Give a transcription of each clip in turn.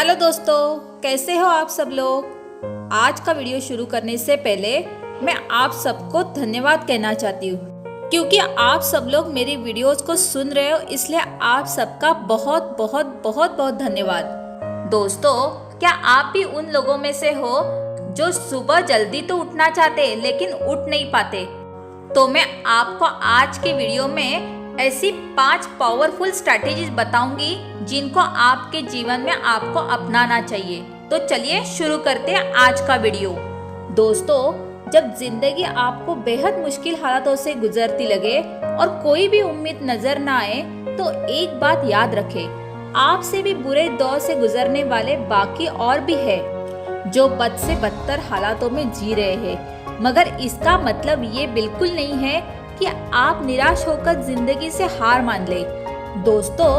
Hello दोस्तों, कैसे हो आप सब लोग। आज का वीडियो शुरू करने से पहले मैं आप सबको धन्यवाद कहना चाहती हूँ, क्योंकि आप सब लोग मेरी वीडियोस को सुन रहे हो, इसलिए आप सबका बहुत बहुत बहुत बहुत धन्यवाद। दोस्तों, क्या आप भी उन लोगों में से हो जो सुबह जल्दी तो उठना चाहते लेकिन उठ नहीं पाते? तो मैं आपको आज के वीडियो में ऐसी 5 पावरफुल स्ट्रैटेजीज बताऊंगी जिनको आपके जीवन में आपको अपनाना चाहिए। तो चलिए शुरू करते हैं आज का वीडियो। दोस्तों, जब जिंदगी आपको बेहद मुश्किल हालातों से गुजरती लगे और कोई भी उम्मीद नजर ना आए, तो एक बात याद रखें, आपसे भी बुरे दौर से गुजरने वाले बाकी और भी है जो बद से बदतर हालातों में जी रहे हैं। मगर इसका मतलब ये बिल्कुल नहीं है कि आप निराश होकर जिंदगी से हार मान ले। दोस्तों,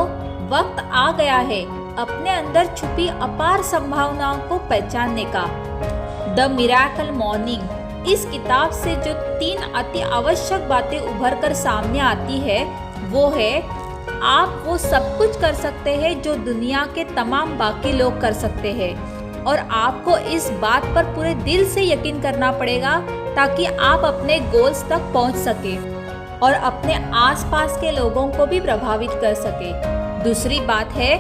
वक्त आ गया है अपने अंदर छुपी अपार संभावनाओं को पहचानने का। द मिरेकल मॉर्निंग इस किताब से जो 3 अति आवश्यक बातें उभर कर सामने आती है वो है, आप वो सब कुछ कर सकते हैं जो दुनिया के तमाम बाकी लोग कर सकते हैं, और आपको इस बात पर पूरे दिल से यकीन करना पड़ेगा ताकि आप अपने गोल्स तक पहुंच सके और अपने आसपास के लोगों को भी प्रभावित कर सके। दूसरी बात है,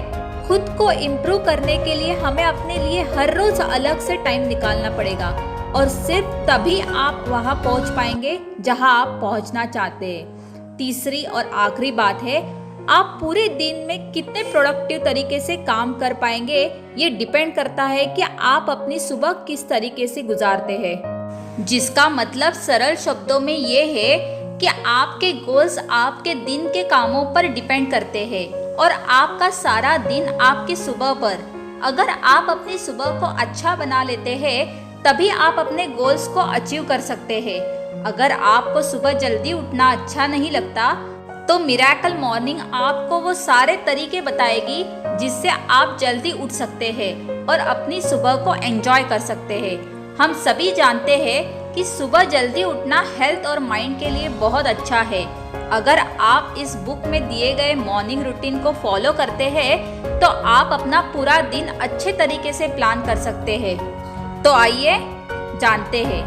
खुद को इम्प्रूव करने के लिए हमें अपने लिए हर रोज अलग से टाइम निकालना पड़ेगा, और सिर्फ तभी आप वहां पहुंच पाएंगे जहां आप पहुंचना चाहते हैं। तीसरी और आखिरी बात है, आप पूरे दिन में कितने प्रोडक्टिव तरीके से काम कर पाएंगे, ये डिपेंड करता है कि आप अपनी सुबह किस तरीके से गुजारते हैं। जिसका मतलब सरल शब्दों में ये है कि आपके गोल्स आपके दिन के कामों पर डिपेंड करते हैं और आपका सारा दिन आपकी सुबह पर। अगर आप अपनी सुबह को अच्छा बना लेते हैं तभी आप अपने गोल्स को अचीव कर सकते हैं। अगर आपको सुबह जल्दी उठना अच्छा नहीं लगता तो मिरेकल मॉर्निंग आपको वो सारे तरीके बताएगी जिससे आप जल्दी उठ सकते हैं और अपनी सुबह को एंजॉय कर सकते हैं। हम सभी जानते हैं कि सुबह जल्दी उठना हेल्थ और माइंड के लिए बहुत अच्छा है। अगर आप इस बुक में दिए गए मॉर्निंग रूटीन को फॉलो करते हैं तो आप अपना पूरा दिन अच्छे तरीके से प्लान कर सकते हैं। तो आइए जानते हैं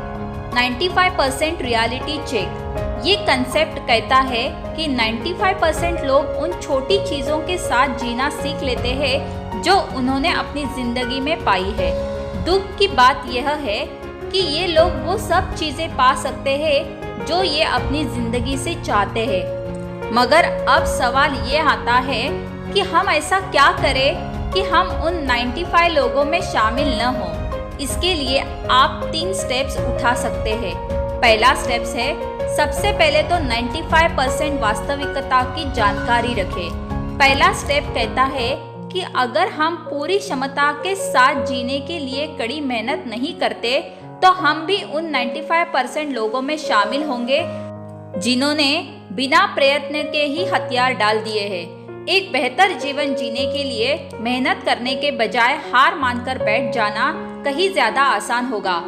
95% रियलिटी चेक। ये कंसेप्ट कहता है कि 95% लोग उन छोटी चीज़ों के साथ जीना सीख लेते हैं जो उन्होंने अपनी ज़िंदगी में पाई है। दुख की बात यह है कि ये लोग वो सब चीज़ें पा सकते हैं जो ये अपनी ज़िंदगी से चाहते हैं। मगर अब सवाल ये आता है कि हम ऐसा क्या करें कि हम उन 95 लोगों में शामिल न हों। इसके लिए आप 3 स्टेप्स उठा सकते हैं। पहला स्टेप्स है, सबसे पहले तो 95% वास्तविकता की जानकारी रखें। पहला स्टेप कहता है कि अगर हम पूरी क्षमता के साथ जीने के लिए कड़ी मेहनत नहीं करते तो हम भी उन 95% लोगों में शामिल होंगे जिन्होंने बिना प्रयत्न के ही हथियार डाल दिए हैं। एक बेहतर जीवन जीने के लिए मेहनत करने के बजाय हार मानकर बैठ जाना कहीं ज्यादा आसान होगा,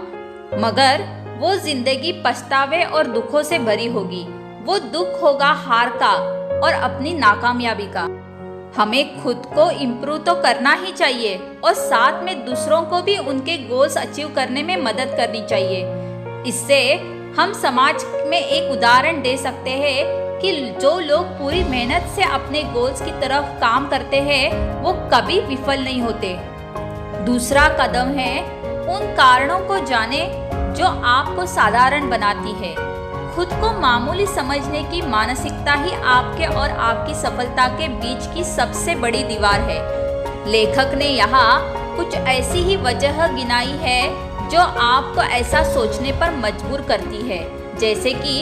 मगर वो जिंदगी पछतावे और दुखों से भरी होगी। वो दुख होगा हार का और अपनी नाकामयाबी का। हमें खुद को इम्प्रूव तो करना ही चाहिए और साथ में दूसरों को भी उनके गोल्स अचीव करने में मदद करनी चाहिए। इससे हम समाज में एक उदाहरण दे सकते हैं कि जो लोग पूरी मेहनत से अपने गोल्स की तरफ काम करते हैं वो कभी विफल नहीं होते। दूसरा कदम है, उन कारणों को जाने जो आपको साधारण बनाती है। खुद को मामूली समझने की मानसिकता ही आपके और आपकी सफलता के बीच की सबसे बड़ी दीवार है। लेखक ने यहाँ कुछ ऐसी ही वजह गिनाई है जो आपको ऐसा सोचने पर मजबूर करती है, जैसे कि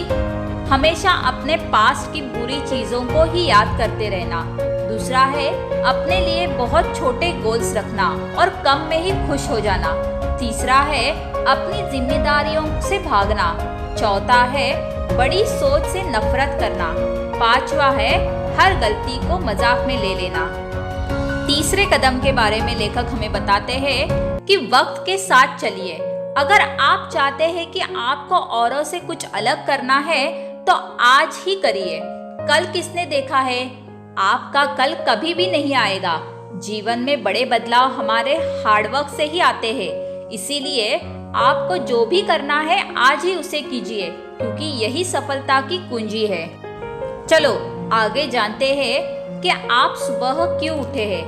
हमेशा अपने पास्ट की बुरी चीज़ों को ही याद करते रहना। दूसरा है, अपने लिए बहुत छोटे गोल्स रखना और कम में ही खुश हो जाना। तीसरा है, अपनी जिम्मेदारियों से भागना। चौथा है, बड़ी सोच से नफरत करना। पांचवा है, हर गलती को मजाक में ले लेना। तीसरे कदम के बारे में लेखक हमें बताते हैं कि वक्त के साथ चलिए। अगर आप चाहते हैं कि आपको औरों से कुछ अलग करना है तो आज ही करिए। कल किसने देखा है? आपका कल कभी भी नहीं आएगा। जीवन में बड़े बदलाव हमारे हार्डवर्क से ही आते हैं। इसीलिए आपको जो भी करना है आज ही उसे कीजिए, क्योंकि यही सफलता की कुंजी है। चलो आगे जानते हैं कि आप सुबह क्यों उठे हैं।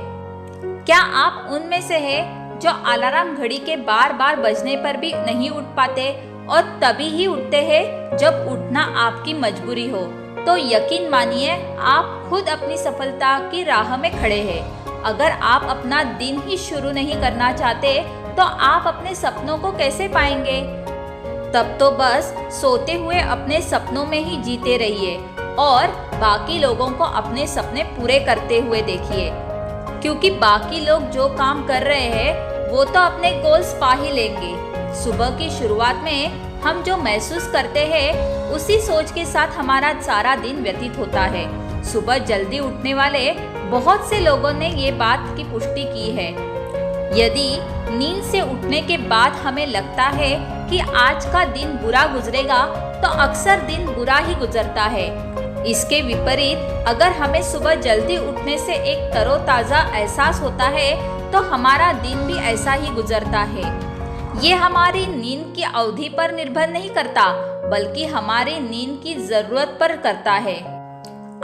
क्या आप उनमें से हैं जो अलार्म घड़ी के बार बार बजने पर भी नहीं उठ पाते और तभी ही उठते हैं जब उठना आपकी मजबूरी हो? तो यकीन मानिए आप खुद अपनी सफलता की राह में खड़े हैं। अगर आप अपना दिन ही शुरू नहीं करना चाहते तो आप अपने सपनों को कैसे पाएंगे? तब तो बस सोते हुए अपने सपनों में ही जीते रहिए और बाकी लोगों को अपने सपने पूरे करते हुए देखिए, क्योंकि बाकी लोग जो काम कर रहे हैं वो तो अपने गोल्स पा ही लेंगे। सुबह की शुरुआत में हम जो महसूस करते हैं उसी सोच के साथ हमारा सारा दिन व्यतीत होता है। सुबह जल्दी उठने वाले बहुत से लोगों ने ये बात की पुष्टि की है। यदि नींद से उठने के बाद हमें लगता है कि आज का दिन बुरा गुजरेगा तो अक्सर दिन बुरा ही गुजरता है। इसके विपरीत अगर हमें सुबह जल्दी उठने से एक तरोताज़ा एहसास होता है तो हमारा दिन भी ऐसा ही गुजरता है। ये हमारी नींद की अवधि पर निर्भर नहीं करता, बल्कि हमारी नींद की ज़रूरत पर करता है।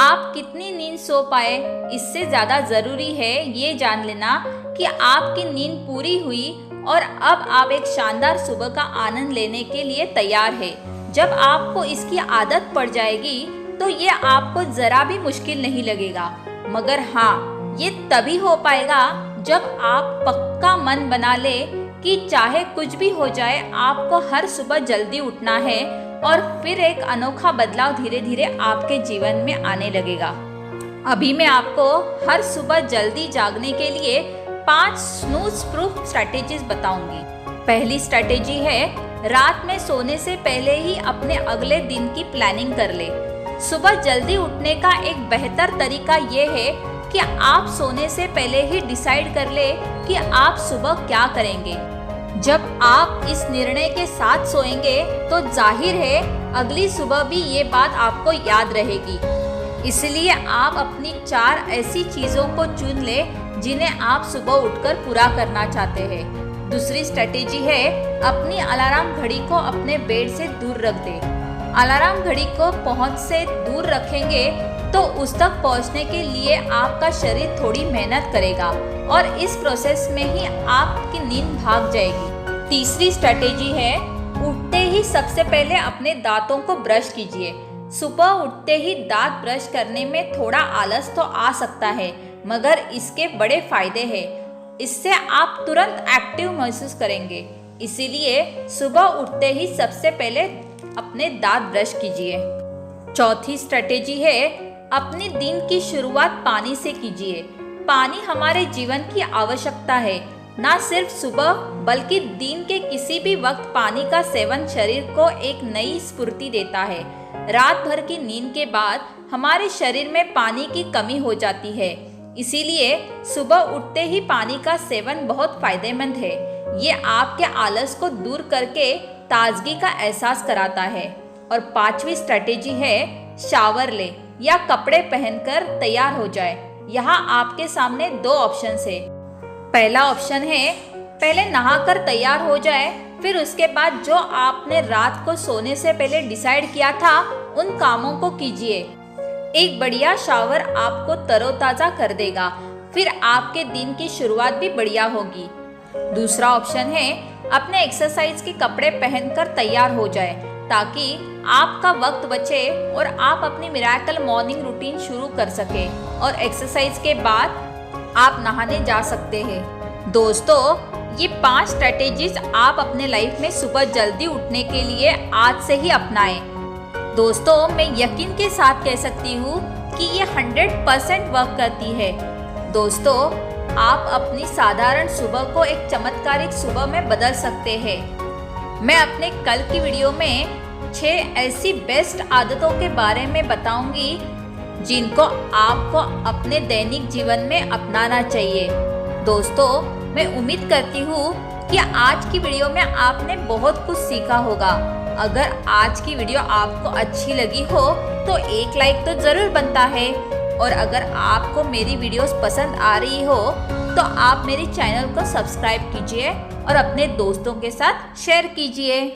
आप कितनी नींद सो पाए, इससे ज़्यादा ज़रूरी है ये जान लेना कि आपकी नींद पूरी हुई और अब आप एक शानदार सुबह का आनंद लेने के लिए तैयार है। जब आपको इसकी आदत पड़ जाएगी तो ये आपको ज़रा भी मुश्किल नहीं लगेगा, मगर हाँ, ये तभी हो पाएगा जब आप पक्का मन बना ले कि चाहे कुछ भी हो जाए आपको हर सुबह जल्दी उठना है और फिर एक अनोखा बदलाव धीरे धीरे आपके जीवन में आने लगेगा। अभी मैं आपको हर सुबह जल्दी जागने के लिए 5 स्नूज प्रूफ स्ट्रैटेजीज बताऊंगी। पहली स्ट्रैटेजी है, रात में सोने से पहले ही अपने अगले दिन की प्लानिंग कर ले। सुबह जल्दी उठने का एक बेहतर तरीका ये है कि आप सोने से पहले ही डिसाइड कर ले कि आप सुबह क्या करेंगे। जब आप इस निर्णय के साथ सोएंगे तो जाहिर है अगली सुबह भी ये बात आपको याद रहेगी। इसलिए आप अपनी 4 ऐसी चीज़ों को चुन ले जिन्हें आप सुबह उठकर पूरा करना चाहते हैं। दूसरी स्ट्रेटेजी है, अपनी अलार्म घड़ी को अपने बेड से दूर रख दे। अलार्म घड़ी को पहुंच से दूर रखेंगे तो उस तक पहुंचने के लिए आपका शरीर थोड़ी मेहनत करेगा और इस प्रोसेस में ही आपकी नींद भाग जाएगी। तीसरी स्ट्रेटेजी है, उठते ही सबसे पहले अपने दांतों को ब्रश कीजिए। सुबह उठते ही दांत ब्रश करने में थोड़ा आलस तो आ सकता है, मगर इसके बड़े फायदे हैं। इससे आप तुरंत एक्टिव महसूस करेंगे। इसीलिए सुबह उठते ही सबसे पहले अपने दांत ब्रश कीजिए। चौथी स्ट्रेटेजी है, अपने दिन की शुरुआत पानी से कीजिए। पानी हमारे जीवन की आवश्यकता है, ना सिर्फ सुबह बल्कि दिन के किसी भी वक्त पानी का सेवन शरीर को एक नई स्फूर्ति देता है। रात भर की नींद के बाद हमारे शरीर में पानी की कमी हो जाती है, इसीलिए सुबह उठते ही पानी का सेवन बहुत फायदेमंद है। ये आपके आलस को दूर करके ताजगी का एहसास कराता है। और 5वीं स्ट्रेटेजी है, शावर ले या कपड़े पहनकर तैयार हो जाए। यहाँ आपके सामने 2 ऑप्शन है। पहला ऑप्शन है, पहले नहाकर तैयार हो जाए, फिर उसके बाद जो आपने रात को सोने से पहले डिसाइड किया था उन कामों को कीजिए। एक बढ़िया शावर आपको तरोताज़ा कर देगा, फिर आपके दिन की शुरुआत भी बढ़िया होगी। दूसरा ऑप्शन है, अपने एक्सरसाइज के कपड़े पहनकर तैयार हो जाए ताकि आपका वक्त बचे और आप अपनी मिरेकल मॉर्निंग रूटीन शुरू कर सके और एक्सरसाइज के बाद आप नहाने जा सकते हैं। दोस्तों, ये 5 स्ट्रेटेजीज आप अपने लाइफ में सुबह जल्दी उठने के लिए आज से ही अपनाएं। दोस्तों, मैं यकीन के साथ कह सकती हूँ कि ये 100% वर्क करती है। दोस्तों, आप अपनी साधारण सुबह को एक चमत्कारिक सुबह में बदल सकते हैं। मैं अपने कल की वीडियो में 6 ऐसी बेस्ट आदतों के बारे में बताऊंगी जिनको आपको अपने दैनिक जीवन में अपनाना चाहिए। दोस्तों, मैं उम्मीद करती हूँ कि आज की वीडियो में आपने बहुत कुछ सीखा होगा। अगर आज की वीडियो आपको अच्छी लगी हो तो एक लाइक तो ज़रूर बनता है। और अगर आपको मेरी वीडियोस पसंद आ रही हो तो आप मेरे चैनल को सब्सक्राइब कीजिए और अपने दोस्तों के साथ शेयर कीजिए।